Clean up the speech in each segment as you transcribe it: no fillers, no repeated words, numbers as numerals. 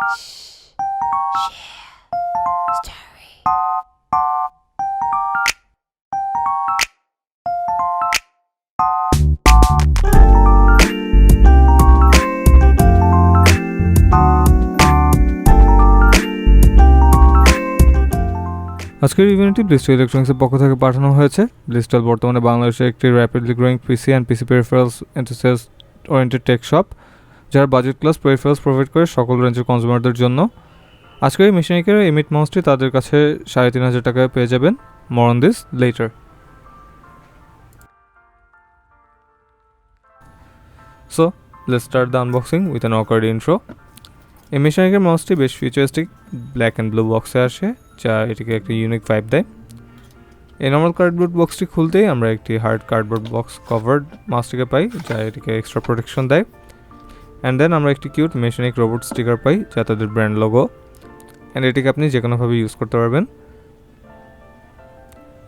আজকের ইভেন্টটি Blisstyle Electronics এর পক্ষ থেকে পাঠানো হয়েছে। Blisstyle বর্তমানে বাংলাদেশে একটি rapidly growing PC and PC peripherals enterprise oriented tech shop, যারা বাজেট ক্লাস পেরিফেরালস প্রোভাইড করে সকল রেঞ্জের কনজিউমারদের জন্য। আজকের এই Machenike M8 মাউসটি তাদের কাছে ৩,৫০০ টাকায় পেয়ে যাবেন। More on this later. So, let's start the unboxing with an awkward intro. এই Machenike মাউসটি বেশ ফিউচারিস্টিক ব্ল্যাক অ্যান্ড ব্লু বক্সে আসে, যা এটিকে একটি ইউনিক ভাইব দেয়। এই নর্মাল কার্ডবোর্ড বক্সটি খুলতেই আমরা একটি হার্ড কার্ডবোর্ড বক্স কভার্ড মাউসটিকে পাই, যা এটিকে এক্সট্রা প্রোটেকশন দেয়। অ্যান্ড দেন আমরা একটি কিউট Machenike রোবট স্টিকার পাই, যা তাদের ব্র্যান্ড লোগো, অ্যান্ড এটিকে আপনি যে কোনোভাবে ইউজ করতে পারবেন।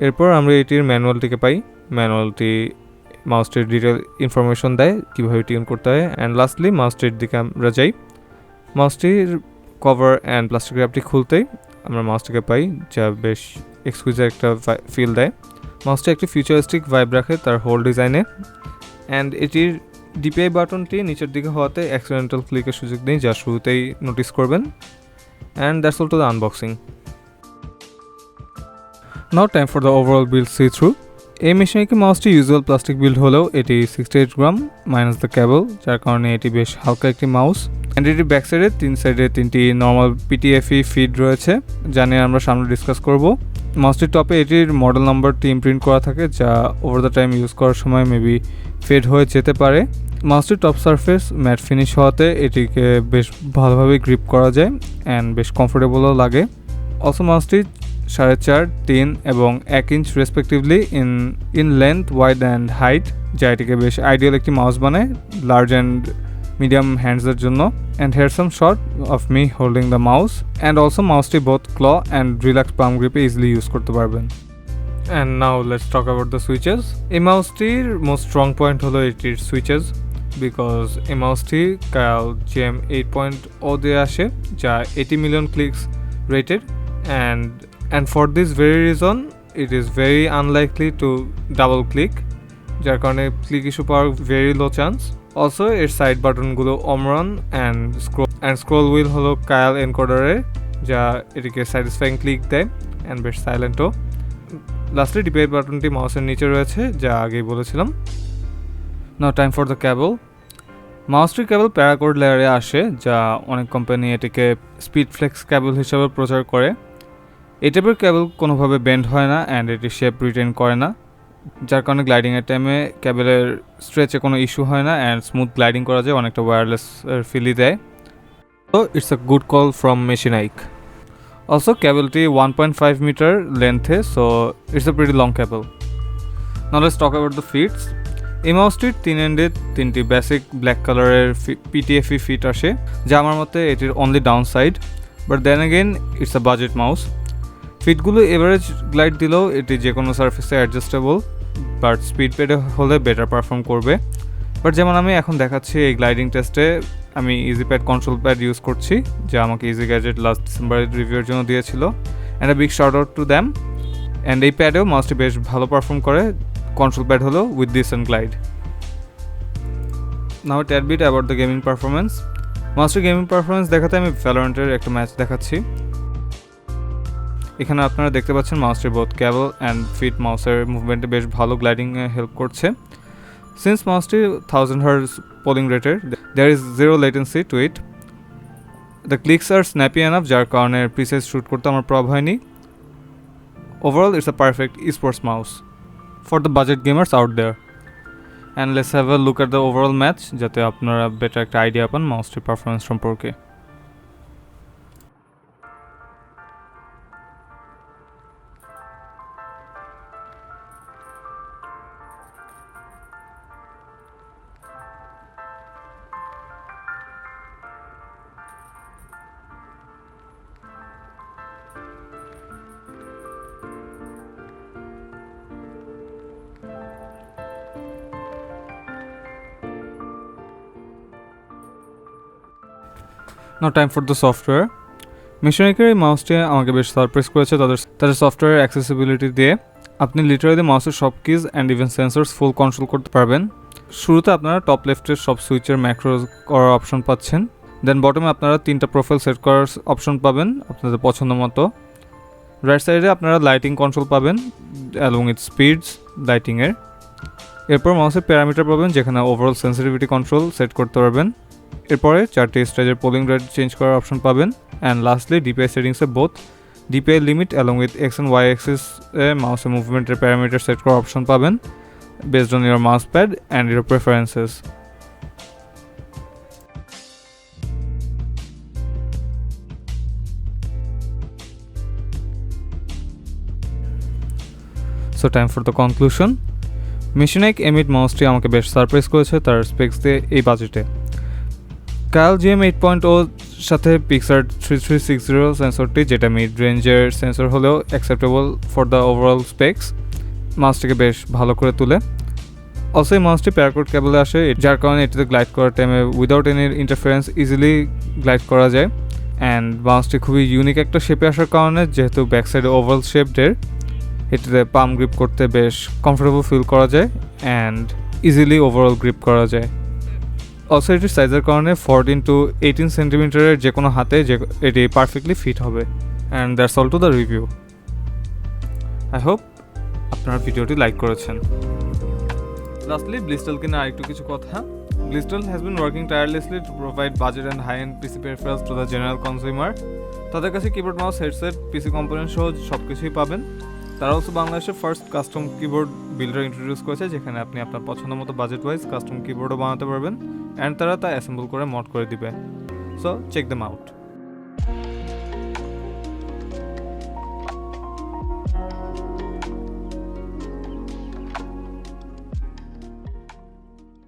এরপর আমরা এটির ম্যানুয়ালটিকে পাই। ম্যানুয়ালটি মাউসটির ডিটেল ইনফরমেশন দেয়, কীভাবে টিউন করতে হয়। অ্যান্ড লাস্টলি মাউসটির দিকে আমরা যাই। মাউসটির কভার অ্যান্ড প্লাস্টিক র্যাপটি খুলতেই আমরা মাউসটিকে পাই, যা বেশ এক্সকুইজিট একটা ফিল দেয়। মাউসটি একটি ফিউচারিস্টিক ভাইব রাখে তার হোল ডিজাইনে। অ্যান্ড এটির ডিপিআই বাটনটি নিচের দিকে হওয়াতে অ্যাক্সিডেন্টাল ক্লিকের সুযোগ নেই, যা শুরুতেই নোটিস করবেন। And that's all to the unboxing. Now time for the overall build see through. এই Machenike মাউসটি ইউজুয়াল প্লাস্টিক বিল্ড হলেও এটি 68 গ্রাম মাইনাস দ্য কেবল, যার কারণে এটি বেশ হালকা একটি মাউস। অ্যান্ড এটির ব্যাক সাইডে তিনটি নর্মাল পিটিএফই ফিড রয়েছে, যা নিয়ে আমরা সামনে ডিসকাস করব। মাউসটির টপে এটির মডেল নাম্বারটি ইমপ্রিন্ট করা থাকে, যা ওভার দ্য টাইম ইউজ করার সময় মেবি ফেড হয়ে যেতে পারে। মাউসটির টপ সারফেস ম্যাট ফিনিশ হওয়াতে এটিকে বেশ ভালোভাবে গ্রিপ করা যায় অ্যান্ড বেশ কমফোর্টেবলও লাগে। অলসো মাউসটি 4.5, 3 এবং 1 inch respectively in length, wide and height, যা এটিকে বেশ আইডিয়াল একটি মাউস বানায় লার্জ অ্যান্ড মিডিয়াম হ্যান্ডসের জন্য। And here some shot of me holding the mouse. And also মাউসটি both claw and relax palm গ্রিপে ইজিলি ইউজ করতে পারবেন। And now let's talk about the switches. এই মাউসটির মোস্ট স্ট্রং পয়েন্ট হলো এটির সুইচেস, বিকজ এই মাউসটি 𝐁𝐫𝐚 8.0 দিয়ে আসে, যা 80 million clicks rated. And for this very reason, it is very unlikely to double click, যার কারণে ক্লিক ইস্যু পাওয়ার ভেরি লো চান্স। অলসো এর সাইড বাটনগুলো অমরন অ্যান্ড স্ক্রোল হুইল হলো 𝐁𝐫𝐚 এনকোডারের, যা এটিকে স্যাটিসফাইং ক্লিক দেয় অ্যান্ড বেশ সাইলেন্টও। লাস্টলি ডিপিআই বাটনটি মাউসের নিচে রয়েছে, যা আগেই বলেছিলাম। নাও টাইম ফর দ্য কেবল। মাউসটির কেবল প্যারাকোড লেয়ারে আসে, যা অনেক কোম্পানি এটিকে স্পিড ফ্লেক্স কেবল হিসেবে প্রচার করে। এই টাইপের কেবল কোনোভাবে বেন্ড হয় না অ্যান্ড এটি শেপ রিটেন করে না, যার কারণে গ্লাইডিংয়ের টাইমে কেবলের স্ট্রেচে কোনো ইস্যু হয় না অ্যান্ড স্মুথ গ্লাইডিং করা যায়, অনেকটা ওয়্যারলেস ফিলই দেয়। তো it's a good call from Machenike। Also কেবলটি 1.5 মিটার লেন্থে, so it's a pretty long cable. Now let's talk about the feet. এই মাউসটির 3 এন্ডে 3টি বেসিক ব্ল্যাক কালারের পিটিএফই ফিট আসে, যা আমার মতে এটির only downside, but then again it's a budget mouse. ফিটগুলো এভারেজ গ্লাইড দিলেও এটি যে কোনো সারফেসে অ্যাডজাস্টেবল, বাট স্পিড প্যাডে হলে বেটার পারফর্ম করবে। বাট যেমন আমি এখন দেখাচ্ছি এই গ্লাইডিং টেস্টে আমি easy pad control pad use করছি, যা আমাকে ইজি গ্যাজেট লাস্ট ডিসেম্বরের রিভিউর জন্য দিয়েছিল। And a big shout out to them. And এই প্যাডেও মাউসটি বেশ ভালো পারফর্ম করে, কন্ট্রোল প্যাড হলো with this and glide. Now a tad bit about the gaming performance. মাউসটির গেমিং পারফরমেন্স দেখাতে আমি ভ্যালোরেন্টের একটা ম্যাচ দেখাচ্ছি। এখানে আপনারা দেখতে পাচ্ছেন মাউসটির বোথ কেবল অ্যান্ড ফিট মাউসের মুভমেন্টে বেশ ভালো গ্লাইডিংয়ে হেল্প করছে। সিন্স মাউসটি 1000 Hz পোলিং রেটের, there is zero latency to it. The clicks are snappy enough, যার কারণে প্রিসাইজ শুট করতে আমার প্রবলেম হয়নি। Overall, it's a perfect esports mouse for the budget gamers out there. And let's have a look at the overall match, যাতে আপনারা better একটা idea পান মাউসটির performance সম্পর্কে। নাও টাইম ফর দ্য সফটওয়্যার। মেশিনিকের এই মাউসটি আমাকে বেশ সারপ্রাইজ করেছে তাদের সফটওয়্যার অ্যাক্সেসিবিলিটি দিয়ে। আপনি লিটারালি মাউসের সব keys and even sensors full control করতে পারবেন। শুরুতে আপনারা টপ লেফটের সব সুইচের ম্যাক্রো করার অপশন পাচ্ছেন। দেন বটমে আপনারা 3টা প্রোফাইল সেট করার অপশন পাবেন আপনাদের পছন্দ মতো। রাইট সাইডে আপনারা লাইটিং কন্ট্রোল পাবেন অ্যালং উইথ স্পিডস লাইটিংয়ের। এরপর মাউসের প্যারামিটার পাবেন যেখানে ওভারঅল সেন্সিটিভিটি কন্ট্রোল সেট করতে পারবেন। এরপরে 4টি স্টেজের পোলিং রেট চেঞ্জ করার অপশন পাবেন। অ্যান্ড লাস্টলি ডিপিআই সেটিংসে both DPI limit along with X and Y axis মাউসের মুভমেন্টের প্যারামিটার সেট করার অপশন পাবেন based on your mouse pad and your preferences. So time for the conclusion. Machenike M8 মাউসটি আমাকে বেশ surprise করেছে তার স্পেক্স দিয়ে এই বাজেটে। 𝐁𝐫𝐚𝐴 8.0 সাথে পিক্সার 3360 সেন্সরটি, যেটা মিড রেঞ্জের সেন্সর হলেও acceptable for the overall specs, মাউসটিকে বেশ ভালো করে তুলে। অলসো এই মাউসটি প্যারাকোড কেবলে আসে, যার কারণে এটিতে গ্লাইড করার টাইমে without any interference easily glide করা যায়। অ্যান্ড মাউসটি খুবই ইউনিক একটা শেপে আসার কারণে, যেহেতু ব্যাক সাইডে ওভাল শেপডের, এটিতে পাম গ্রিপ করতে বেশ কমফোর্টেবল ফিল করা যায় অ্যান্ড ইজিলি ওভারঅল গ্রিপ করা যায়। অলসো এটির সাইজের কারণে 14 to 18 সেন্টিমিটারের যে কোনো হাতে এটি পারফেক্টলি ফিট হবে। And that's all to the review. I hope আপনারা ভিডিওটি লাইক করেছেন। লাস্টলি ব্লিস্টাইলকে নিয়ে আরেকটু কিছু কথা। Blisstyle has been working tirelessly to provide budget and high-end PC peripherals to the general consumer. তাদের কাছে কিবোর্ড মাউস হেডসেট পিসি কম্পোনেন্ট সহ সব কিছুই পাবেন। তারা অলসো বাংলাদেশের first custom keyboard builder introduce করেছে, যেখানে আপনি আপনার পছন্দ মতো বাজেট ওয়াইজ কাস্টম কিবোর্ডও বানাতে পারবেন অ্যান্ড তারা তা অ্যাসেম্বল করে মড করে দিবে। So check them out.